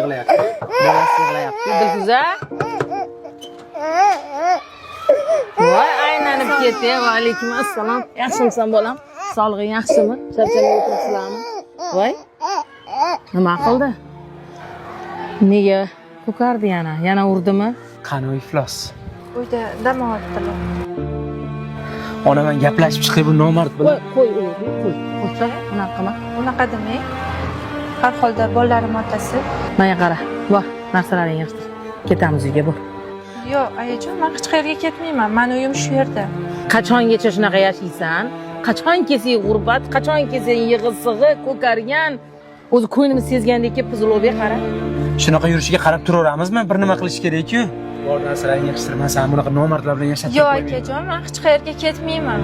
yig'layapti. Bolasi yig'layapti. Dilfuza. Voy, aylanib ketdi. Va alaykum assalom. Yaxshimisan bolam? Sog'lig'ing yaxshimi? Charchamay o'tiribsizlarmi? Voy. Nima qildi? Nega ko'kardi yana? Yana urdimi? Qani iflos. Uyda dam olibdilar. Ona men gaplashib chiqay bu nomard bilan. Qo'y, qo'y. Qo'ysa, unaqa qilma. Unaqa demang. Har holda bolalarim otasi. Mana qara. Voy, narsalaring yig'tir. Ketamiz uyga bu. Yo'q, ayajon, men hech qayerga ketmayman. Men uyim shu yerda. Qachongacha shunaqa yashaysan? Qachon kelsa g'urbat, qachon kelsa yig'i-sig'i, ko'kargan, o'zi ko'nglimiz sezgandek pizlovga qara. Shunaqa yurishiga qarab turaveramizmi? Bir nima qilish kerak-ku. Bor narsalarni yig'ishtirman, sen bunaqa nomardlar bilan yashab Yo'q, akajon, men hech qayerga ketmayman.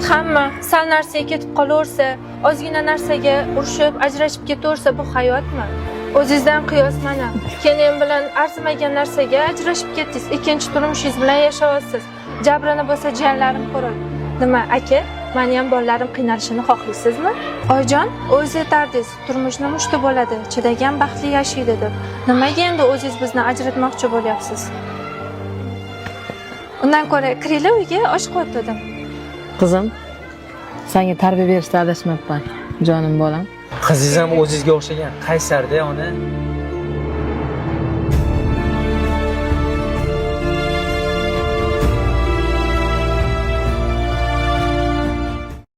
Hamma sal narsaga ketib qolaversa, ozgina narsaga urushib, ajrashib ketaversa, bu hayotmi? O'zingizdan qiyos mana. Keyin bilan arzimagan narsaga ajrashib ketdingiz, ikkinchi turmushingiz bilan yashayapsiz. Jabrini bo'lsa jiyanlarim ko'radi. Nima, aka? Meni ham bolalarim qiynalishini xohlaysizmi? Oyijon, o'zingiz aytardingiz, turmushni mushti bo'ladi, chidagan baxtli yashaydi deb. Nimaga endi o'zingiz bizni ajratmoqchi bo'lyapsiz? Undan ko'ra, kiringlar uyga, osh qo'ydim. Qizim, senga tarbiya berishda adashmabman, jonim bolam. Qizingiz ham o'zingizga o'xshagan qaysarda ona.